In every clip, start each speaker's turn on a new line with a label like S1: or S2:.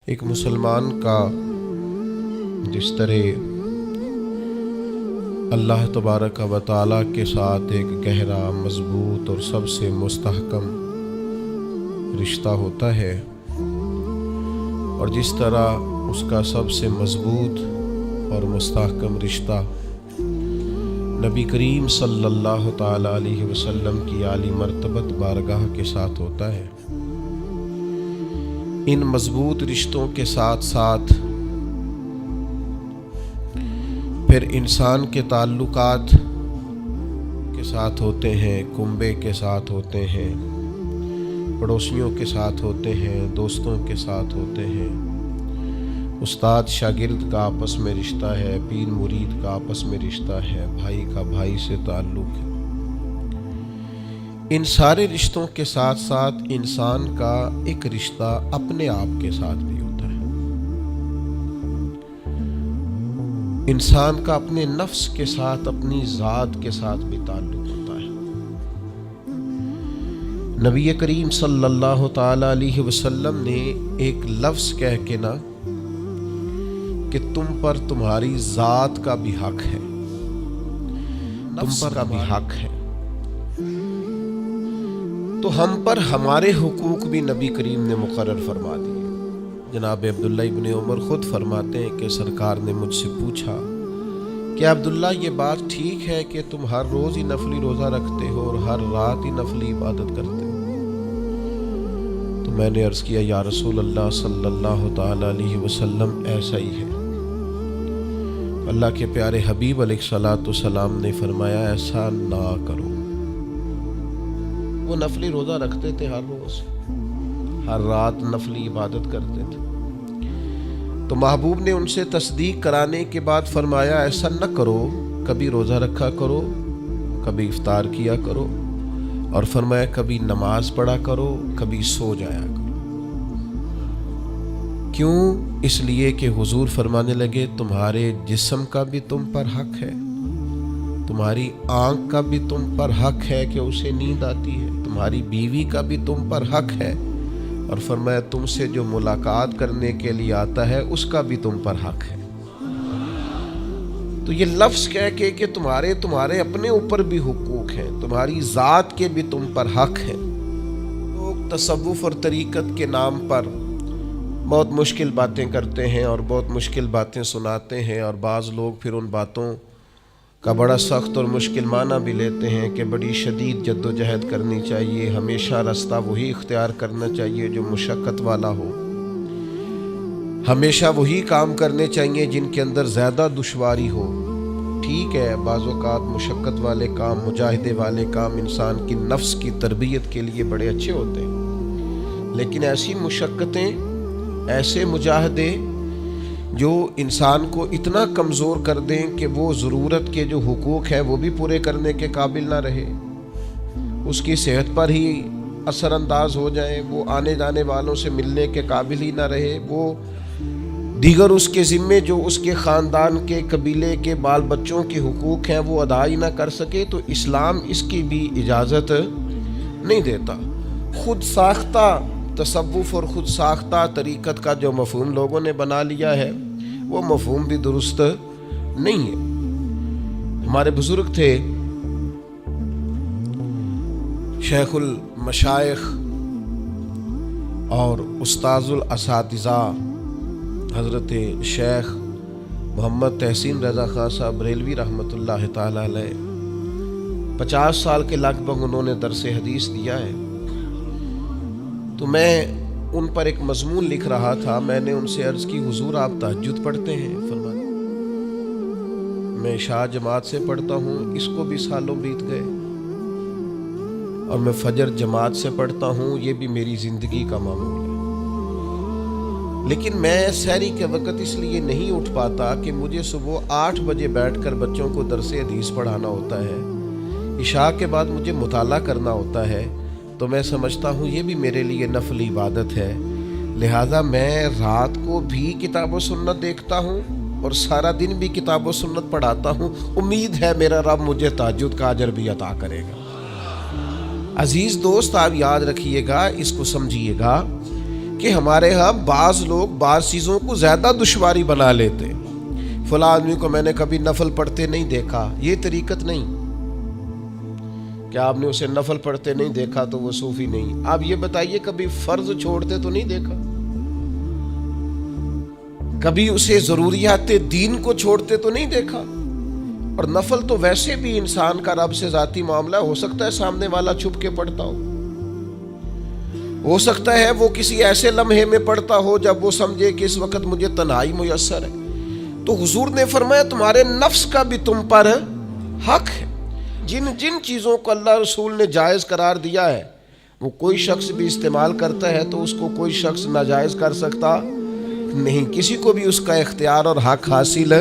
S1: ایک مسلمان کا جس طرح اللہ تبارک و تعالیٰ کے ساتھ ایک گہرا، مضبوط اور سب سے مستحکم رشتہ ہوتا ہے، اور جس طرح اس کا سب سے مضبوط اور مستحکم رشتہ نبی کریم صلی اللہ تعالیٰ علیہ وسلم کی عالی مرتبت بارگاہ کے ساتھ ہوتا ہے، ان مضبوط رشتوں کے ساتھ ساتھ پھر انسان کے تعلقات کے ساتھ ہوتے ہیں، کنبے کے ساتھ ہوتے ہیں، پڑوسیوں کے ساتھ ہوتے ہیں، دوستوں کے ساتھ ہوتے ہیں، استاد شاگرد کا آپس میں رشتہ ہے، پیر مرید کا آپس میں رشتہ ہے، بھائی کا بھائی سے تعلق ہے۔ ان سارے رشتوں کے ساتھ ساتھ انسان کا ایک رشتہ اپنے آپ کے ساتھ بھی ہوتا ہے۔ انسان کا اپنے نفس کے ساتھ، اپنی ذات کے ساتھ بھی تعلق ہوتا ہے۔ نبی کریم صلی اللہ تعالیٰ علیہ وسلم نے ایک لفظ کہہ کے نا کہ تم پر تمہاری ذات کا بھی حق ہے، تم پر کا بھی حق ہے، تو ہم پر ہمارے حقوق بھی نبی کریم نے مقرر فرما دیے۔ جناب عبداللہ ابن عمر خود فرماتے ہیں کہ سرکار نے مجھ سے پوچھا کہ عبداللہ یہ بات ٹھیک ہے کہ تم ہر روز ہی نفلی روزہ رکھتے ہو اور ہر رات ہی نفلی عبادت کرتے ہو؟ تو میں نے عرض کیا یا رسول اللہ صلی اللہ تعالیٰ علیہ وسلم ایسا ہی ہے۔ اللہ کے پیارے حبیب علیہ الصلوۃ والسلام نے فرمایا ایسا نہ کرو۔ وہ نفلی روزہ رکھتے تھے، ہر روز ہر رات نفلی عبادت کرتے تھے، تو محبوب نے ان سے تصدیق کرانے کے بعد فرمایا ایسا نہ کرو، کبھی روزہ رکھا کرو، کبھی افطار کیا کرو، اور فرمایا کبھی نماز پڑھا کرو، کبھی سو جایا کرو۔ کیوں؟ اس لیے کہ حضور فرمانے لگے تمہارے جسم کا بھی تم پر حق ہے، تمہاری آنکھ کا بھی تم پر حق ہے کہ اسے نیند آتی ہے، تمہاری بیوی کا بھی تم پر حق ہے، اور فرمایا تم سے جو ملاقات کرنے کے لیے آتا ہے اس کا بھی تم پر حق ہے۔ تو یہ لفظ کہہ کے کہ تمہارے اپنے اوپر بھی حقوق ہیں، تمہاری ذات کے بھی تم پر حق ہیں۔ لوگ تصوف اور طریقت کے نام پر بہت مشکل باتیں کرتے ہیں اور بہت مشکل باتیں سناتے ہیں، اور بعض لوگ پھر ان باتوں کا بڑا سخت اور مشکل معنی بھی لیتے ہیں کہ بڑی شدید جد و جہد کرنی چاہیے، ہمیشہ راستہ وہی اختیار کرنا چاہیے جو مشقت والا ہو، ہمیشہ وہی کام کرنے چاہیے جن کے اندر زیادہ دشواری ہو۔ ٹھیک ہے، بعض اوقات مشقت والے کام، مجاہدے والے کام انسان کی نفس کی تربیت کے لیے بڑے اچھے ہوتے ہیں، لیکن ایسی مشقتیں، ایسے مجاہدے جو انسان کو اتنا کمزور کر دیں کہ وہ ضرورت کے جو حقوق ہیں وہ بھی پورے کرنے کے قابل نہ رہے، اس کی صحت پر ہی اثر انداز ہو جائیں، وہ آنے جانے والوں سے ملنے کے قابل ہی نہ رہے، وہ دیگر اس کے ذمے جو اس کے خاندان کے قبیلے کے بال بچوں کے حقوق ہیں وہ ادا ہی نہ کر سکے، تو اسلام اس کی بھی اجازت نہیں دیتا۔ خود ساختہ تصوف اور خود ساختہ طریقت کا جو مفہوم لوگوں نے بنا لیا ہے وہ مفہوم بھی درست نہیں ہے۔ ہمارے بزرگ تھے شیخ المشائخ اور استاذ الاساتذہ حضرت شیخ محمد تحسین رضا خان صاحب بریلوی رحمۃ اللہ تعالی علیہ، 50 سال کے لگ بھگ انہوں نے درس حدیث دیا ہے۔ تو میں ان پر ایک مضمون لکھ رہا تھا، میں نے ان سے عرض کی حضور آپ تہجد پڑھتے ہیں؟ فرمایا میں عشاء جماعت سے پڑھتا ہوں، اس کو بھی سالوں بیت گئے، اور میں فجر جماعت سے پڑھتا ہوں، یہ بھی میری زندگی کا معمول ہے، لیکن میں سحری کے وقت اس لیے نہیں اٹھ پاتا کہ مجھے صبح 8 بجے بیٹھ کر بچوں کو درس حدیث پڑھانا ہوتا ہے، عشاء کے بعد مجھے مطالعہ کرنا ہوتا ہے، تو میں سمجھتا ہوں یہ بھی میرے لیے نفلی عبادت ہے، لہٰذا میں رات کو بھی کتاب و سنت دیکھتا ہوں اور سارا دن بھی کتاب و سنت پڑھاتا ہوں، امید ہے میرا رب مجھے تہجد کا اجر بھی عطا کرے گا۔ عزیز دوست، آپ یاد رکھیے گا، اس کو سمجھیے گا کہ ہمارے ہاں بعض لوگ بعض چیزوں کو زیادہ دشواری بنا لیتے. فلاں آدمی کو میں نے کبھی نفل پڑھتے نہیں دیکھا، یہ طریقت نہیں. کیا آپ نے اسے نفل پڑھتے نہیں دیکھا تو وہ صوفی نہیں؟ آپ یہ بتائیے کبھی فرض چھوڑتے تو نہیں دیکھا؟ کبھی اسے ضروریات دین کو چھوڑتے تو نہیں دیکھا؟ اور نفل تو ویسے بھی انسان کا رب سے ذاتی معاملہ، ہو سکتا ہے سامنے والا چھپ کے پڑھتا ہو سکتا ہے وہ کسی ایسے لمحے میں پڑھتا ہو جب وہ سمجھے کہ اس وقت مجھے تنہائی میسر ہے. تو حضور نے فرمایا تمہارے نفس کا بھی تم پر حق ہے. جن چیزوں کو اللہ رسول نے جائز قرار دیا ہے وہ کوئی شخص بھی استعمال کرتا ہے تو اس کو کوئی شخص ناجائز کر سکتا نہیں. کسی کو بھی اس کا اختیار اور حق حاصل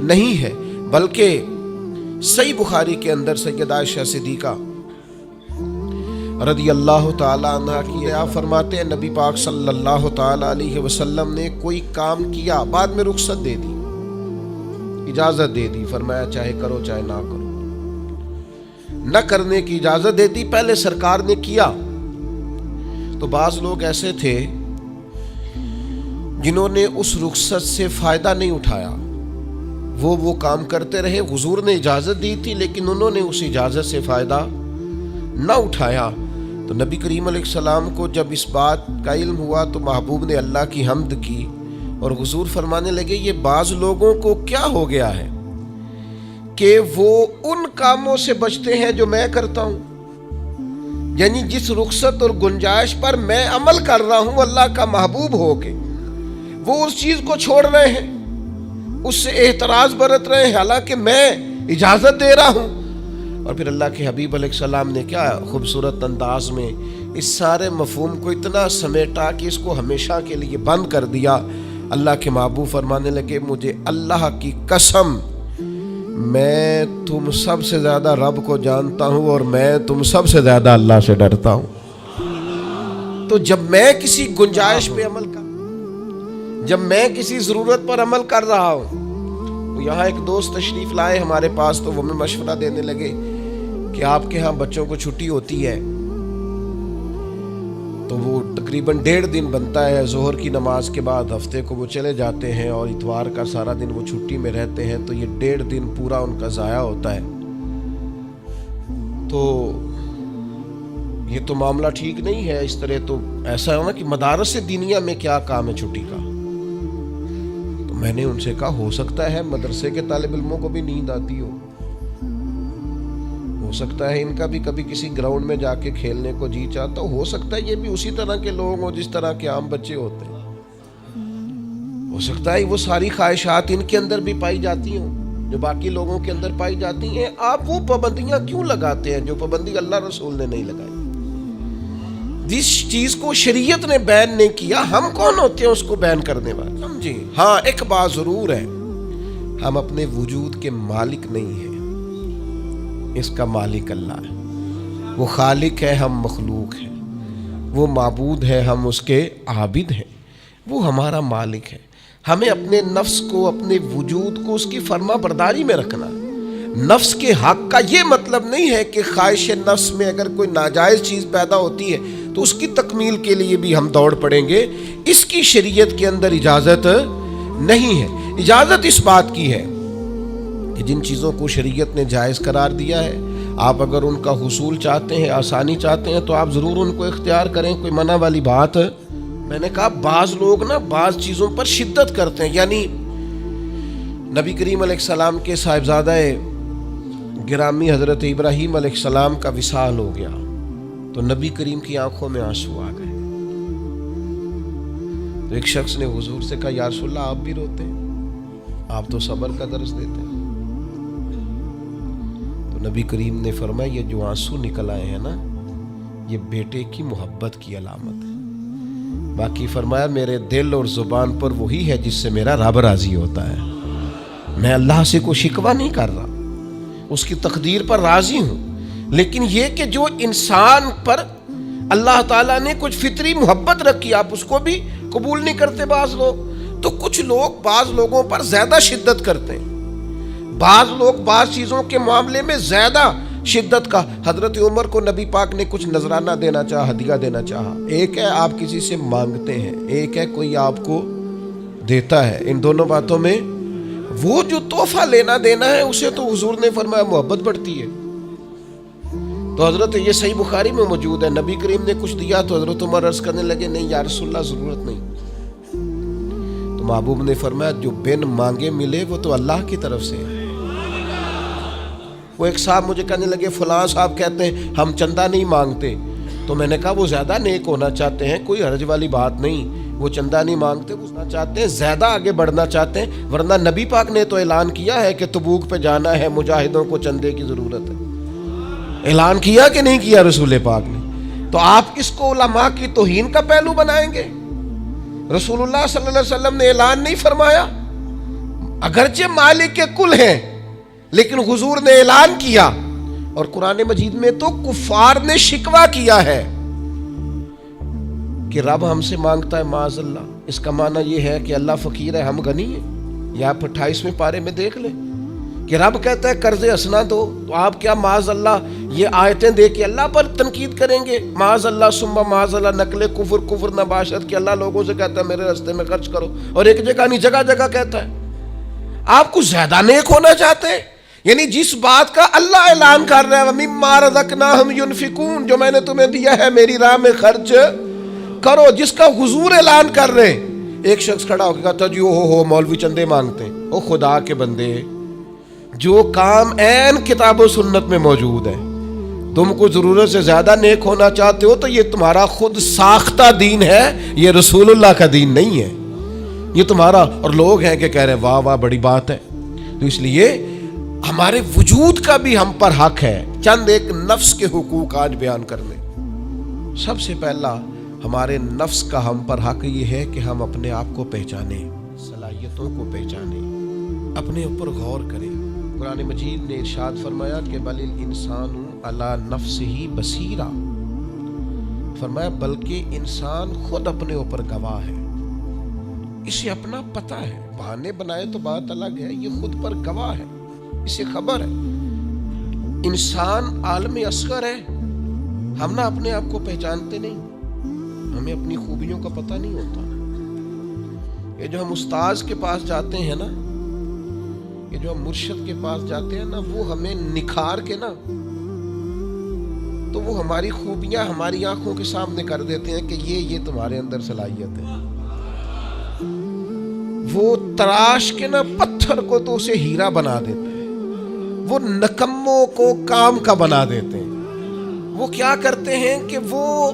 S1: نہیں ہے. بلکہ صحیح بخاری کے اندر سیدہ عائشہ صدیقہ رضی اللہ تعالیٰ عنہ کی آپ فرماتے ہیں نبی پاک صلی اللہ تعالیٰ علیہ وسلم نے کوئی کام کیا، بعد میں رخصت دے دی، اجازت دے دی، فرمایا چاہے کرو چاہے نہ کرو. نہ کرنے کی اجازت دے دی، پہلے سرکار نے کیا. تو بعض لوگ ایسے تھے جنہوں نے اس رخصت سے فائدہ نہیں اٹھایا، وہ کام کرتے رہے. حضور نے اجازت دی تھی لیکن انہوں نے اس اجازت سے فائدہ نہ اٹھایا. تو نبی کریم علیہ السلام کو جب اس بات کا علم ہوا تو محبوب نے اللہ کی حمد کی اور حضور فرمانے لگے یہ بعض لوگوں کو کیا ہو گیا ہے کہ وہ ان کاموں سے بچتے ہیں جو میں کرتا ہوں. یعنی جس رخصت اور گنجائش پر میں عمل کر رہا ہوں اللہ کا محبوب ہو کے، وہ اس چیز کو چھوڑ رہے ہیں، اس سے اعتراض برت رہے ہیں حالانکہ میں اجازت دے رہا ہوں. اور پھر اللہ کے حبیب علیہ السلام نے کیا خوبصورت انداز میں اس سارے مفہوم کو اتنا سمیٹا کہ اس کو ہمیشہ کے لیے بند کر دیا. اللہ کے محبوب فرمانے لگے مجھے اللہ کی قسم میں تم سب سے زیادہ رب کو جانتا ہوں اور میں تم سب سے زیادہ اللہ سے ڈرتا ہوں. تو جب میں کسی گنجائش پہ عمل جب میں کسی ضرورت پر عمل کر رہا ہوں، تو یہاں ایک دوست تشریف لائے ہمارے پاس تو وہ ہمیں مشورہ دینے لگے کہ آپ کے ہاں بچوں کو چھٹی ہوتی ہے تو وہ تقریباً 1.5 دن بنتا ہے، ظہر کی نماز کے بعد ہفتے کو وہ چلے جاتے ہیں اور اتوار کا سارا دن وہ چھٹی میں رہتے ہیں، تو یہ 1.5 دن پورا ان کا ضائع ہوتا ہے. تو یہ تو معاملہ ٹھیک نہیں ہے. اس طرح تو ایسا ہے نا کہ مدارس دینیہ میں کیا کام ہے چھٹی کا. تو میں نے ان سے کہا ہو سکتا ہے مدرسے کے طالب علموں کو بھی نیند آتی ہو سکتا ہے ان کا بھی کبھی کسی گراؤنڈ میں جا کے کھیلنے کو جی چاہتا ہو سکتا ہے یہ بھی اسی طرح کے لوگ ہوں جس طرح کے عام بچے ہوتے ہیں، ہو سکتا ہے وہ ساری خواہشات ان کے اندر بھی پائی جاتی ہوں جو باقی لوگوں کے اندر پائی جاتی ہیں. آپ وہ پابندیاں کیوں لگاتے ہیں جو پابندی اللہ رسول نے نہیں لگائی؟ جس چیز کو شریعت نے بین نہیں کیا ہم کون ہوتے ہیں اس کو بین کرنے والے؟ سمجھے؟ ہاں ایک بات ضرور ہے، ہم اپنے وجود کے مالک نہیں ہیں، اس کا مالک اللہ ہے. وہ خالق ہے، ہم مخلوق ہیں. وہ معبود ہے، ہم اس کے عابد ہیں. وہ ہمارا مالک ہے. ہمیں اپنے نفس کو، اپنے وجود کو اس کی فرما برداری میں رکھنا. نفس کے حق کا یہ مطلب نہیں ہے کہ خواہش نفس میں اگر کوئی ناجائز چیز پیدا ہوتی ہے تو اس کی تکمیل کے لیے بھی ہم دوڑ پڑیں گے. اس کی شریعت کے اندر اجازت نہیں ہے. اجازت اس بات کی ہے کہ جن چیزوں کو شریعت نے جائز قرار دیا ہے آپ اگر ان کا حصول چاہتے ہیں، آسانی چاہتے ہیں تو آپ ضرور ان کو اختیار کریں. کوئی منع والی بات میں نے کہا بعض لوگ بعض چیزوں پر شدت کرتے ہیں. یعنی نبی کریم علیہ السلام کے صاحبزادہ گرامی حضرت ابراہیم علیہ السلام کا وصال ہو گیا تو نبی کریم کی آنکھوں میں آنسو آ گئے. تو ایک شخص نے حضور سے کہا یا رسول اللہ آپ بھی روتے ہیں، آپ تو صبر کا درس دیتے ہیں. تو نبی کریم نے فرمایا یہ جو آنسو نکل آئے ہیں نا یہ بیٹے کی محبت کی علامت ہے. باقی فرمایا میرے دل اور زبان پر وہی ہے جس سے میرا رب راضی ہوتا ہے. میں اللہ سے کوئی شکوہ نہیں کر رہا، اس کی تقدیر پر راضی ہوں. لیکن یہ کہ جو انسان پر اللہ تعالیٰ نے کچھ فطری محبت رکھی آپ اس کو بھی قبول نہیں کرتے بعض لوگ. تو کچھ لوگ بعض لوگوں پر زیادہ شدت کرتے ہیں، بعض لوگ بعض چیزوں کے معاملے میں زیادہ شدت کا. حضرت عمر کو نبی پاک نے کچھ نذرانہ دینا چاہا, ہدیہ دینا چاہا. ایک ہے آپ کسی سے مانگتے ہیں, ایک ہے کوئی آپ کو دیتا ہے. ان دونوں باتوں میں وہ جو تحفہ لینا دینا ہے اسے تو حضور نے فرمایا محبت بڑھتی ہے. تو حضرت یہ صحیح بخاری میں موجود ہے, نبی کریم نے کچھ دیا تو حضرت عمر عرض کرنے لگے نہیں یا رسول اللہ ضرورت نہیں. تو محبوب نے فرمایا جو بن مانگے ملے وہ تو اللہ کی طرف سے ہے. وہ ایک صاحب مجھے کہنے لگے فلاں صاحب کہتے ہیں ہم چندہ نہیں مانگتے. تو میں نے کہا وہ زیادہ نیک ہونا چاہتے ہیں, کوئی حرج والی بات نہیں. وہ چندہ نہیں مانگتے, وہ چاہتے ہیں زیادہ آگے بڑھنا چاہتے ہیں. ورنہ نبی پاک نے تو اعلان کیا ہے کہ تبوک پہ جانا ہے, مجاہدوں کو چندے کی ضرورت ہے. اعلان کیا کہ نہیں کیا رسول پاک نے؟ تو آپ کس کو علماء کی توہین کا پہلو بنائیں گے؟ رسول اللہ صلی اللہ علیہ وسلم نے اعلان نہیں فرمایا؟ اگرچہ مالک کے کل ہیں لیکن حضور نے اعلان کیا. اور قرآن مجید میں تو کفار نے شکوہ کیا ہے کہ رب ہم سے مانگتا ہے معاذ اللہ. اس کا معنی یہ ہے کہ اللہ فقیر ہے, ہم غنی ہیں. یہ آپ 28ویں پارے میں دیکھ لیں کہ رب کہتا ہے قرض حسنہ دو, تو آپ کیا معاذ اللہ یہ آیتیں دے کے اللہ پر تنقید کریں گے؟ معاذ اللہ ثم معاذ اللہ, نقل کفر نباشت کہ اللہ لوگوں سے کہتا ہے میرے راستے میں خرچ کرو, اور ایک جگہ نہیں جگہ جگہ کہتا ہے. آپ کچھ زیادہ نیک ہونا چاہتے ہیں؟ یعنی جس بات کا اللہ اعلان کر رہا ہے وَمِمَّا رَزَقْنَاهُمْ يُنْفِقُونَ, جو میں نے تمہیں دیا ہے میری راہ میں خرچ کرو, جس کا حضور اعلان کر رہے ہیں. ایک شخص کھڑا ہو کے کہتا جی ہو مولوی چندے مانگتے ہیں. او خدا کے بندے, جو کام عین کتاب و سنت میں موجود ہے, تم کو ضرورت سے زیادہ نیک ہونا چاہتے ہو تو یہ تمہارا خود ساختہ دین ہے, یہ رسول اللہ کا دین نہیں ہے. یہ تمہارا, اور لوگ ہیں کہ کہہ رہے ہیں واہ واہ بڑی بات ہے. تو اس لیے ہمارے وجود کا بھی ہم پر حق ہے. چند ایک نفس کے حقوق آج بیان کر لیں. سب سے پہلا ہمارے نفس کا ہم پر حق یہ ہے کہ ہم اپنے آپ کو پہچانیں, صلاحیتوں کو پہچانیں, اپنے اوپر غور کریں. قرآن مجید نے ارشاد فرمایا کہ بل الانسان علی نفسہ بصیرہ, فرمایا بلکہ انسان خود اپنے اوپر گواہ ہے, اسے اپنا پتہ ہے. بہانے بنائے تو بات الگ ہے, یہ خود پر گواہ ہے, اسے خبر ہے. انسان عالم اصغر ہے, ہم نہ اپنے آپ کو پہچانتے نہیں, ہمیں اپنی خوبیوں کا پتہ نہیں ہوتا. یہ جو ہم استاذ کے پاس جاتے ہیں نا, یہ جو ہم مرشد کے پاس جاتے ہیں نا, وہ ہمیں نکھار کے نا تو وہ ہماری خوبیاں ہماری آنکھوں کے سامنے کر دیتے ہیں کہ یہ تمہارے اندر صلاحیت ہے. وہ تراش کے نا پتھر کو تو اسے ہیرا بنا دیتے ہیں, وہ نکموں کو کام کا بنا دیتے ہیں. وہ کیا کرتے ہیں کہ وہ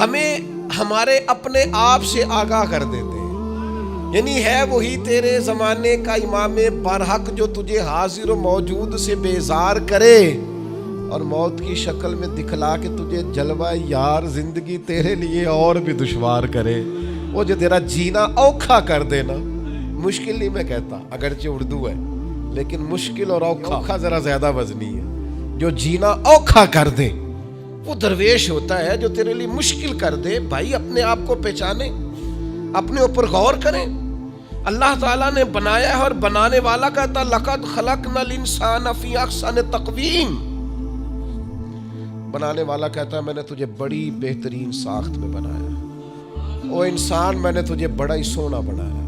S1: ہمیں ہمارے اپنے آپ سے آگاہ کر دیتے ہیں. یعنی ہے وہی تیرے زمانے کا امام برحق جو تجھے حاضر و موجود سے بیزار کرے اور موت کی شکل میں دکھلا کے تجھے جلوہ یار زندگی تیرے لیے اور بھی دشوار کرے. وہ جو تیرا جینا اوکھا کر دے نا, مشکل نہیں میں کہتا, اگرچہ اردو ہے لیکن مشکل اور اوکھا ذرا زیادہ وزنی ہے. جو جینا اوکھا کر دے وہ درویش ہوتا ہے, جو تیرے لیے مشکل کر دے. بھائی اپنے آپ کو پہچانے, اپنے اوپر غور کریں. اللہ تعالیٰ نے بنایا ہے اور بنانے والا کہتا لقد خلقنا الانسان فی احسن تقویم. بنانے والا کہتا ہے میں نے تجھے بڑی بہترین ساخت میں بنایا. او انسان میں نے تجھے بڑا ہی سونا بنایا.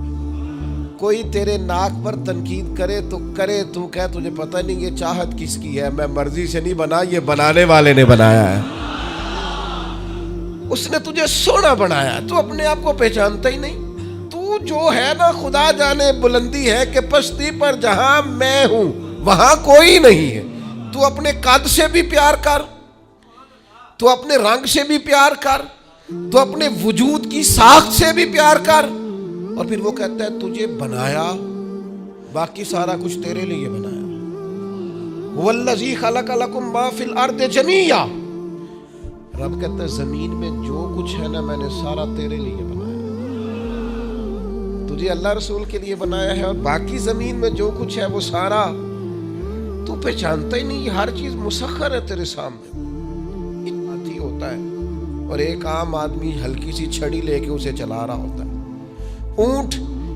S1: کوئی تیرے ناک پر تنقید کرے تو کرے, تو کہہ تجھے پتہ نہیں یہ چاہت کس کی ہے, میں مرضی سے نہیں بنا, یہ بنانے والے نے بنایا ہے. اس نے تجھے سونا بنایا, تو اپنے آپ کو پہچانتا ہی نہیں. تو جو ہے نا خدا جانے بلندی ہے کہ پستی پر جہاں میں ہوں وہاں کوئی نہیں ہے. تو اپنے قد سے بھی پیار کر, تو اپنے رنگ سے بھی پیار کر, تو اپنے وجود کی ساخت سے بھی پیار کر. اور پھر وہ کہتا ہے تجھے بنایا, باقی سارا کچھ تیرے لیے بنایا. والذی خلق لکم ما فی الارض جمیعا, رب کہتا ہے زمین میں جو کچھ ہے نا میں نے سارا تیرے لیے بنایا. تجھے اللہ رسول کے لیے بنایا ہے, اور باقی زمین میں جو کچھ ہے وہ سارا تو پہچانتا ہی نہیں. ہر چیز مسخر ہے تیرے سامنے. اتنا ہی ہوتا ہے, اور ایک عام آدمی ہلکی سی چھڑی لے کے اسے چلا رہا ہوتا ہے. اونٹ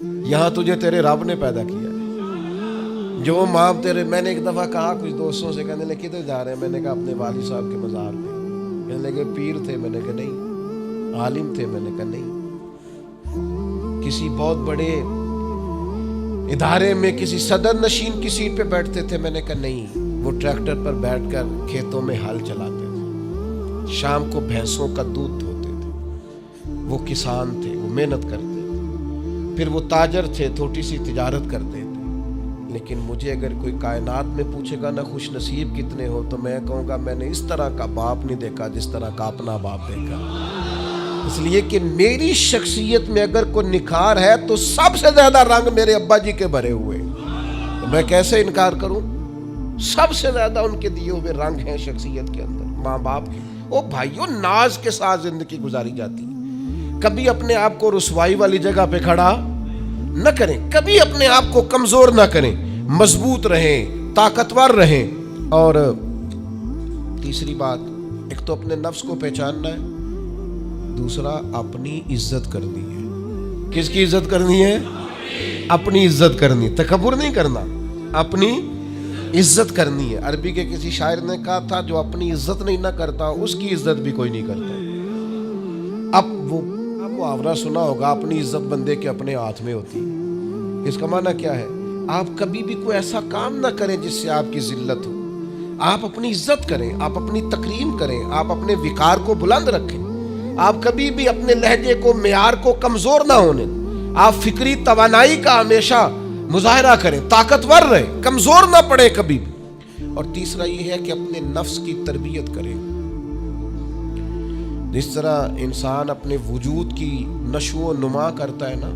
S1: یہاں تجھے تیرے رب نے پیدا کیا ہے. جو ماں تیرے، میں نے ایک دفعہ کہا کچھ دوستوں سے، کہنے لگے کدھر جا رہے ہیں؟ میں نے کہا اپنے والد صاحب کے مزار پہ. کہنے لگے پیر تھے؟ میں نے کہا نہیں. عالم تھے؟ میں نے کہا نہیں. کسی بہت بڑے ادارے میں کسی صدر نشین کی سیٹ پہ بیٹھتے تھے؟ میں نے کہا نہیں. وہ ٹریکٹر پر بیٹھ کر کھیتوں میں ہل چلاتے تھے، شام کو بھینسوں کا دودھ دھوتے تھے. وہ کسان تھے، وہ محنت کرتے تھے. پھر وہ تاجر تھے، چھوٹی سی تجارت کرتے تھے. لیکن مجھے اگر کوئی کائنات میں پوچھے گا نا خوش نصیب کتنے ہو، تو میں کہوں گا میں نے اس طرح کا باپ نہیں دیکھا جس طرح کا اپنا باپ دیکھا. اس لیے کہ میری شخصیت میں اگر کوئی نکھار ہے تو سب سے زیادہ رنگ میرے ابا جی کے بھرے ہوئے. تو میں کیسے انکار کروں؟ سب سے زیادہ ان کے دیے ہوئے رنگ ہیں شخصیت کے اندر، ماں باپ کے. او بھائیوں، ناز کے ساتھ زندگی گزاری جاتی ہے. کبھی اپنے آپ کو رسوائی والی جگہ پہ کھڑا نہ کریں، کبھی اپنے آپ کو کمزور نہ کریں. مضبوط رہیں، طاقتور رہیں. اور تیسری بات، ایک تو اپنے نفس کو پہچاننا ہے، دوسرا اپنی عزت کرنی ہے. کس کی عزت کرنی ہے؟ اپنی عزت کرنی. تکبر نہیں کرنا، اپنی عزت کرنی ہے. عربی کے کسی شاعر نے کہا تھا جو اپنی عزت نہیں نہ کرتا اس کی عزت بھی کوئی نہیں کرتا. اب وہ محاورہ سنا ہوگا، اپنی عزت بندے کے اپنے ہاتھ میں ہوتی ہے. اس کا معنی کیا ہے؟ آپ کبھی بھی کوئی ایسا کام نہ کریں جس سے آپ کی ذلت ہو. آپ اپنی عزت کریں، آپ اپنی تکریم کریں، آپ اپنے وقار کو بلند رکھیں. آپ کبھی بھی اپنے لہجے کو، معیار کو کمزور نہ ہونے. آپ فکری توانائی کا ہمیشہ مظاہرہ کریں، طاقتور رہیں، کمزور نہ پڑے کبھی بھی. اور تیسرا یہ ہے کہ اپنے نفس کی تربیت کریں. جس طرح انسان اپنے وجود کی نشو و نما کرتا ہے نا،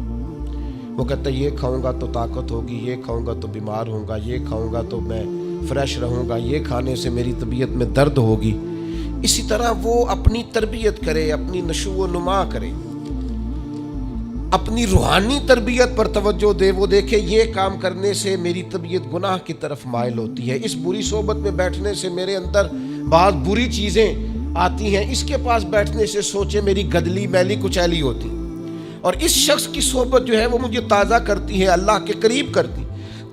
S1: وہ کہتا ہے یہ کھاؤں گا تو طاقت ہوگی، یہ کھاؤں گا تو بیمار ہوں گا، یہ کھاؤں گا تو میں فریش رہوں گا، یہ کھانے سے میری طبیعت میں درد ہوگی. اسی طرح وہ اپنی تربیت کرے، اپنی نشو و نما کرے، اپنی روحانی تربیت پر توجہ دے. وہ دیکھے یہ کام کرنے سے میری طبیعت گناہ کی طرف مائل ہوتی ہے، اس بری صحبت میں بیٹھنے سے میرے اندر بعض بری چیزیں آتی ہیں، اس کے پاس بیٹھنے سے سوچے میری گدلی میلی کچیلی ہوتی، اور اس شخص کی صحبت جو ہے وہ مجھے تازہ کرتی ہے، اللہ کے قریب کرتی.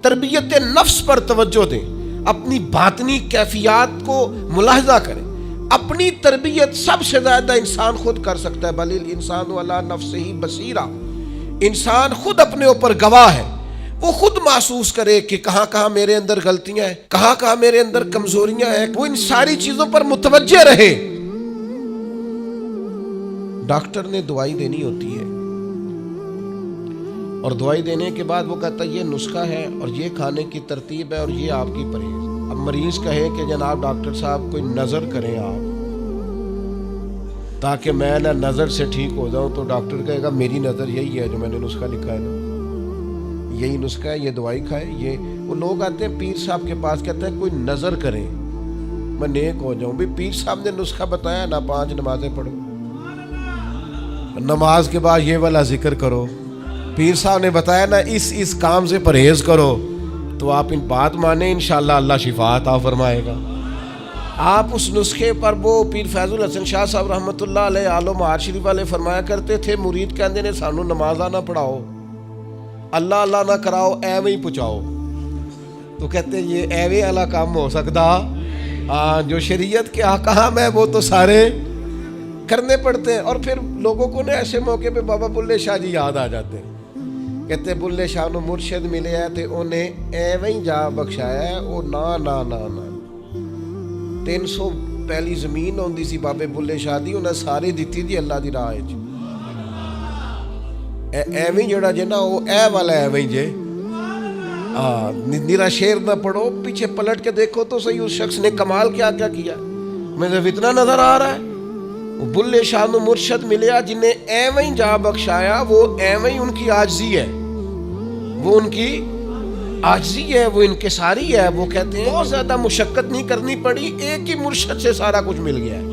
S1: تربیت نفس پر توجہ دیں، اپنی باطنی کیفیات کو ملاحظہ کریں. اپنی تربیت سب سے زیادہ انسان خود کر سکتا ہے. بل الانسان علی نفسہ بصیرہ. انسان خود اپنے اوپر گواہ ہے. وہ خود محسوس کرے کہ کہاں کہاں میرے اندر غلطیاں ہیں، کہاں کہاں میرے اندر کمزوریاں ہیں. وہ ان ساری چیزوں پر متوجہ رہے. ڈاکٹر نے دوائی دینی ہوتی ہے، اور دوائی دینے کے بعد وہ کہتا ہے یہ نسخہ ہے اور یہ کھانے کی ترتیب ہے اور یہ آپ کی پرہیز. اب مریض کہے کہ جناب ڈاکٹر صاحب کوئی نظر کریں آپ تاکہ میں نہ نظر سے ٹھیک ہو جاؤں، تو ڈاکٹر کہے گا میری نظر یہی ہے جو میں نے نسخہ لکھا ہے نا، یہی نسخہ ہے، یہ دوائی کھائے. یہ وہ لوگ آتے ہیں پیر صاحب کے پاس، کہتے ہیں کوئی نظر کریں میں نیک ہو جاؤں. بھی پیر صاحب نے نسخہ بتایا نا، 5 نمازیں پڑھو، نماز کے بعد یہ والا ذکر کرو. پیر صاحب نے بتایا نا اس کام سے پرہیز کرو، تو آپ ان بات مانیں، انشاءاللہ اللہ شفا عطا فرمائے گا. آپ اس نسخے پر، وہ پیر فیض الحسن شاہ صاحب رحمۃ اللہ علیہ آلو مہار شریف والے فرمایا کرتے تھے، مرید کہندے نے سانو نمازاں نہ پڑھاؤ، اللہ اللہ نہ کراؤ، ایویں ہی پہنچاؤ. تو کہتے ہیں یہ ایویں والا کام ہو سکتا؟ جو شریعت کے احکام ہے وہ تو سارے کرنے پڑتے ہیں. اور پھر لوگوں کو نا ایسے موقع پہ بابا بلے شاہ جی یاد آ جاتے ہیں. کہتے بلے شاہ نو مرشد ملے ہے تے انہیں ایویں ہی جا بخشایا ہے. او نا نا نا نا 300 پہلی زمین ہوندی سی بابے بلے شاہ دی، انہیں ساری دیتی دی اللہ دی راہ وچ. ایویں جڑا جے نا وہ اے والا ایویں جے. نیرا شیر نہ پڑھو، پیچھے پلٹ کے دیکھو تو صحیح اس شخص نے کمال کیا کیا کیا. مجھے اتنا نظر آ رہا ہے بلے شاہ نو مرشد ملیا جنہیں ایویں جا بخشایا، وہ ایویں ان کی عاجزی ہے، وہ ان کی عاجزی ہے، وہ انکساری ہے. وہ کہتے ہیں بہت زیادہ مشقت نہیں کرنی پڑی، ایک ہی مرشد سے سارا کچھ مل گیا ہے.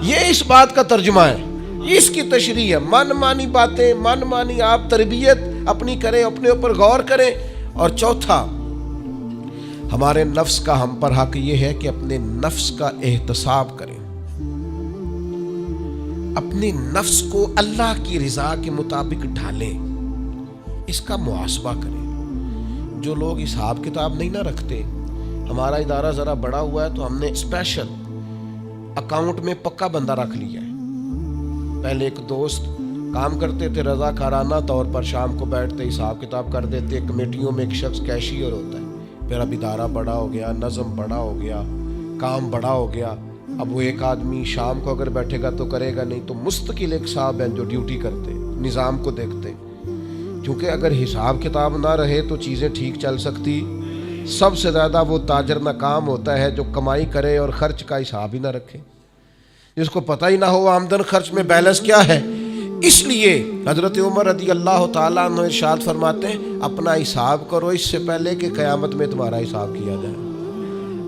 S1: یہ اس بات کا ترجمہ ہے، اس کی تشریح ہے. من مانی باتیں، من مانی آپ تربیت اپنی کریں، اپنے اوپر غور کریں. اور چوتھا، ہمارے نفس کا ہم پر حق یہ ہے کہ اپنے نفس کا احتساب کریں، اپنے نفس کو اللہ کی رضا کے مطابق ڈھالیں. اس کا محاسبہ کریں۔ جو لوگ حساب کتاب نہیں نہ رکھتے، ہمارا ادارہ ذرا بڑا ہوا ہے تو ہم نے اسپیشل اکاؤنٹ میں پکا بندہ رکھ لیا ہے۔ پہلے ایک دوست کام کرتے تھے رضا کارانہ طور پر، شام کو بیٹھتے حساب کتاب کر دیتے، کمیٹیوں میں ایک شخص کیشیئر ہوتا ہے۔ پھر اب ادارہ بڑا ہو گیا، نظم بڑا ہو گیا، کام بڑا ہو گیا، اب وہ ایک آدمی شام کو اگر بیٹھے گا تو کرے گا نہیں، تو مستقل ایک صاحب ہیں جو ڈیوٹی کرتے، نظام کو دیکھتے، کیونکہ اگر حساب کتاب نہ رہے تو چیزیں ٹھیک چل سکتی۔ سب سے زیادہ وہ تاجر ناکام ہوتا ہے جو کمائی کرے اور خرچ کا حساب ہی نہ رکھے، جس کو پتہ ہی نہ ہو آمدن خرچ میں بیلنس کیا ہے۔ اس لیے حضرت عمر رضی اللہ تعالیٰ عنہ ارشاد فرماتے ہیں اپنا حساب کرو اس سے پہلے کہ قیامت میں تمہارا حساب کیا جائے۔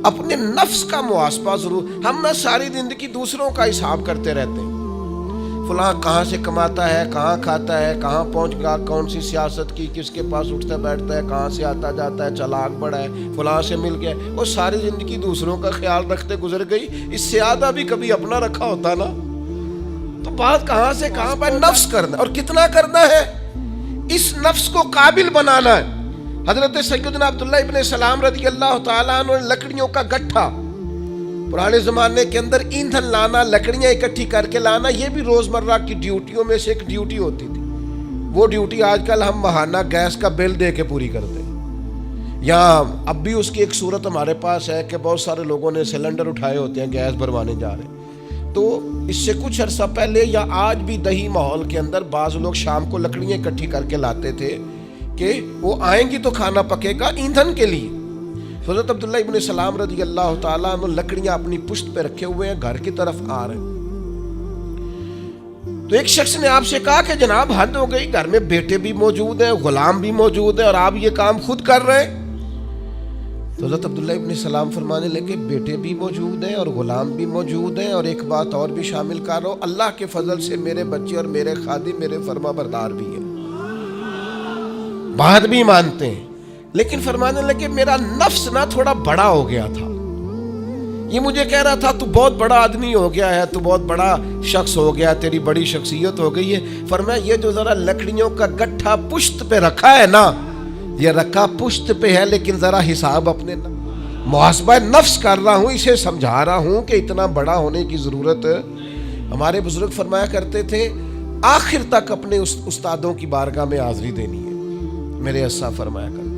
S1: اپنے نفس کا محاسبہ ضرور، ہم نہ ساری زندگی دوسروں کا حساب کرتے رہتے ہیں، فلاں کہاں سے کماتا ہے، کہاں کھاتا ہے، کہاں پہنچ گیا، کون سی سیاست کی، کس کے پاس اٹھتا بیٹھتا ہے، کہاں سے آتا جاتا ہے، چلاک بڑا ہے، فلاں سے مل گیا، وہ ساری زندگی دوسروں کا خیال رکھتے گزر گئی، اس سے آدھا بھی کبھی اپنا رکھا ہوتا نا، تو بات کہاں سے کہاں پر نفس کرنا اور کتنا کرنا ہے، اس نفس کو قابل بنانا ہے۔ حضرت سیدنا عبداللہ ابن سلام رضی اللہ تعالیٰ عنہ لکڑیوں کا گٹھا، پرانے زمانے کے اندر ایندھن لانا، لکڑیاں اکٹھی کر کے لانا، یہ بھی روزمرہ کی ڈیوٹیوں میں سے ایک ڈیوٹی ہوتی تھی۔ وہ ڈیوٹی آج کل ہم ماہانہ گیس کا بل دے کے پوری کرتے ہیں، یہاں اب بھی اس کی ایک صورت ہمارے پاس ہے کہ بہت سارے لوگوں نے سلنڈر اٹھائے ہوتے ہیں، گیس بھروانے جا رہے ہیں، تو اس سے کچھ عرصہ پہلے یا آج بھی دیہی ماحول کے اندر بعض لوگ شام کو لکڑیاں اکٹھی کر کے لاتے تھے کہ وہ آئیں گی تو کھانا پکے گا ایندھن کے لیے۔ حضرت عبداللہ ابن سلام رضی اللہ تعالیٰ عنہ لکڑیاں اپنی پشت پہ رکھے ہوئے ہیں، گھر کی طرف آ رہے ہیں، تو ایک شخص نے آپ سے کہا کہ جناب حد ہو گئی، گھر میں بیٹے بھی موجود ہیں، غلام بھی موجود ہیں، اور آپ یہ کام خود کر رہے ہیں۔ تو حضرت عبداللہ ابن سلام فرمانے لگے بیٹے بھی موجود ہیں اور غلام بھی موجود ہیں، اور ایک بات اور بھی شامل کر رہا ہوں، اللہ کے فضل سے میرے بچے اور میرے خادم میرے فرما بردار بھی ہیں، بات بھی مانتے ہیں، لیکن فرمانے لگے میرا نفس نہ تھوڑا بڑا ہو گیا تھا، یہ مجھے کہہ رہا تھا تو بہت بڑا آدمی ہو گیا ہے، تو بہت بڑا شخص ہو گیا، تیری بڑی شخصیت ہو گئی ہے، فرمایا یہ جو ذرا لکڑیوں کا گٹھا پشت پہ رکھا ہے نا، یہ رکھا پشت پہ ہے، لیکن ذرا حساب اپنے محاسبہ نفس کر رہا ہوں، اسے سمجھا رہا ہوں کہ اتنا بڑا ہونے کی ضرورت۔ ہمارے بزرگ فرمایا کرتے تھے آخر تک اپنے استادوں کی بارگاہ میں حاضری دینی ہے، میرے اسا فرمایا کرتے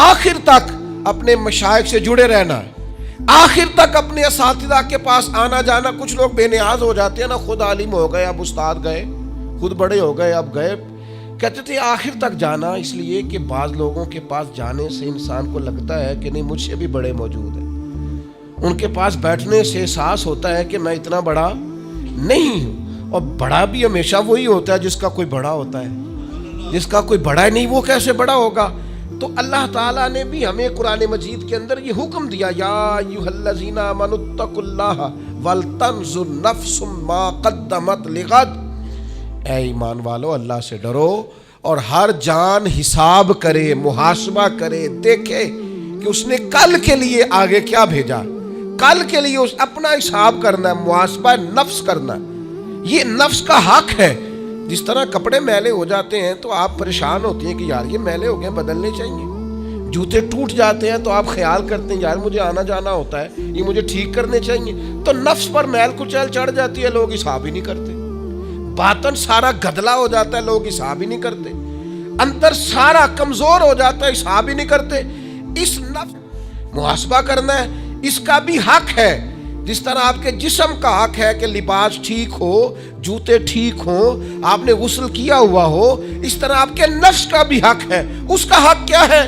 S1: آخر تک اپنے مشائخ سے جڑے رہنا ہے، آخر تک اپنے اساتذہ کے پاس آنا جانا۔ کچھ لوگ بے نیاز ہو جاتے ہیں نا، خود عالم ہو گئے اب استاد گئے، خود بڑے ہو گئے اب گئے، کہتے تھے آخر تک جانا، اس لیے کہ بعض لوگوں کے پاس جانے سے انسان کو لگتا ہے کہ نہیں مجھ سے بھی بڑے موجود ہیں، ان کے پاس بیٹھنے سے احساس ہوتا ہے کہ میں اتنا بڑا نہیں ہوں، اور بڑا بھی ہمیشہ وہی ہوتا ہے جس کا کوئی بڑا ہوتا ہے، جس کا کوئی بڑا ہی نہیں وہ کیسے بڑا ہوگا۔ تو اللہ تعالیٰ نے بھی ہمیں قرآن مجید کے اندر یہ حکم دیا، یا ایھا الذین آمنوا اتقوا اللہ ولتنظر نفس ما قدمت لغد، اے ایمان والو اللہ سے ڈرو اور ہر جان حساب کرے، محاسبہ کرے، دیکھے کہ اس نے کل کے لیے آگے کیا بھیجا، کل کے لیے اس اپنا حساب کرنا ہے، محاسبہ نفس کرنا ہے، یہ نفس کا حق ہے۔ جس طرح کپڑے میلے ہو جاتے ہیں تو آپ پریشان ہوتی ہیں کہ یار یہ میلے ہو گئے بدلنے چاہیے، جوتے ٹوٹ جاتے ہیں تو آپ خیال کرتے ہیں یار مجھے آنا جانا ہوتا ہے یہ مجھے ٹھیک کرنے چاہیے، تو نفس پر میل کچیل چڑھ جاتی ہے، لوگ حساب ہی نہیں کرتے، باطن سارا گدلا ہو جاتا ہے، لوگ حساب ہی نہیں کرتے، اندر سارا کمزور ہو جاتا ہے، حساب ہی نہیں کرتے۔ اس نفس محاسبہ کرنا ہے، اس کا بھی حق ہے، جس طرح آپ کے جسم کا حق ہے کہ لباس ٹھیک ہو، جوتے ٹھیک ہوں، آپ نے غسل کیا ہوا ہو، اس طرح آپ کے نفس کا بھی حق ہے۔ اس کا حق کیا ہے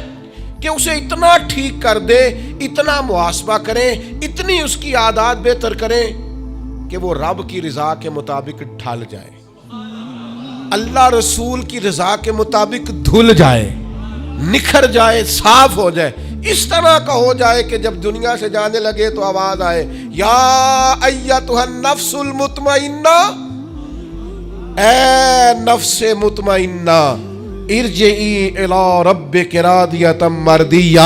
S1: کہ اسے اتنا ٹھیک کر دے، اتنا محاسبہ کریں، اتنی اس کی عادات بہتر کریں کہ وہ رب کی رضا کے مطابق ڈھل جائے، اللہ رسول کی رضا کے مطابق دھل جائے، نکھر جائے، صاف ہو جائے، اس طرح کا ہو جائے کہ جب دنیا سے جانے لگے تو آواز آئے یا ایتھا النفس المطمئنہ، اے نفس مطمئنہ ارجعی الی ربک راضیۃ مرضیہ،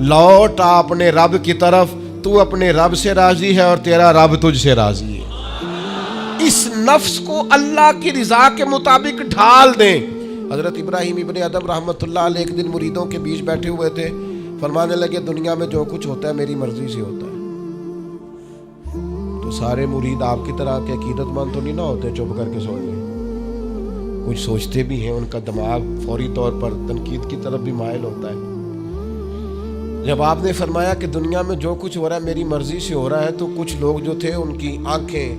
S1: لوٹ اپنے رب کی طرف، تو اپنے رب سے راضی ہے اور تیرا رب تجھ سے راضی ہے۔ اس نفس کو اللہ کی رضا کے مطابق ڈھال دیں۔ حضرت ابراہیم ابن ادم رحمۃ اللہ علیہ ایک دن مریدوں کے بیچ بیٹھے ہوئے تھے، فرمانے لگے دنیا میں جو کچھ ہوتا ہے میری مرضی سے ہوتا ہے۔ تو سارے مرید آپ کی طرح کے عقیدت مند تو نہیں نہ ہوتے چپ کر کے سو گئے، کچھ سوچتے بھی ہیں، ان کا دماغ فوری طور پر تنقید کی طرف بھی مائل ہوتا ہے۔ جب آپ نے فرمایا کہ دنیا میں جو کچھ ہو رہا ہے میری مرضی سے ہو رہا ہے، تو کچھ لوگ جو تھے ان کی آنکھیں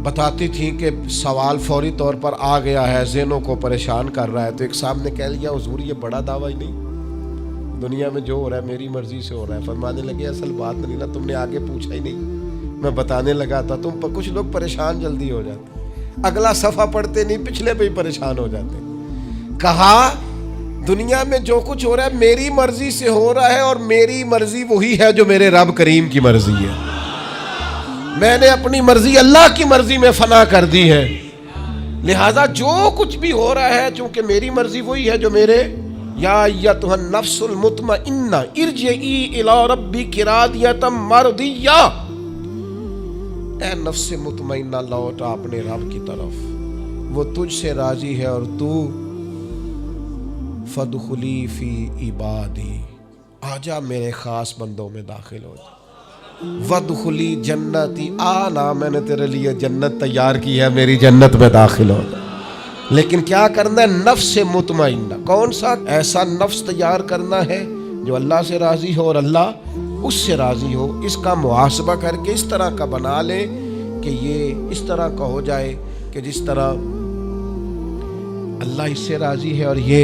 S1: بتاتی تھیں کہ سوال فوری طور پر آ گیا ہے، ذہنوں کو پریشان کر رہا ہے۔ تو ایک صاحب نے کہہ لیا حضور یہ بڑا دعویٰ ہی نہیں، دنیا میں جو ہو رہا ہے میری مرضی سے ہو رہا ہے۔ فرمانے لگے اصل بات نہیں نا، تم نے آگے پوچھا ہی نہیں، میں بتانے لگا تھا، تم پر کچھ لوگ پریشان جلدی ہو جاتے، اگلا صفحہ پڑھتے نہیں پچھلے پہ ہی پریشان ہو جاتے۔ کہا دنیا میں جو کچھ ہو رہا ہے میری مرضی سے ہو رہا ہے، اور میری مرضی وہی ہے جو میرے رب کریم کی مرضی ہے۔ میں نے اپنی مرضی اللہ کی مرضی میں فنا کر دی ہے، لہذا جو کچھ بھی ہو رہا ہے چونکہ میری مرضی وہی ہے جو میرے یا ایتھا النفس المطمئنہ ارجعی الی ربک راضیۃ مرضیہ، اے نفس مطمئنہ لوٹا اپنے رب کی طرف، وہ تجھ سے راضی ہے، اور تو فادخلی فی عبادی، آجا میرے خاص بندوں میں داخل ہو جا، وادخلی جنتی، آنا میں نے تیرے لیے جنت تیار کی ہے، میری جنت میں داخل ہو جا۔ لیکن کیا کرنا ہے؟ نفس مطمئنہ، کون سا؟ ایسا نفس تیار کرنا ہے جو اللہ سے راضی ہو اور اللہ اس سے راضی ہو۔ اس کا محاسبہ کر کے اس طرح کا بنا لے کہ یہ اس طرح کا ہو جائے کہ جس طرح اللہ اس سے راضی ہے اور یہ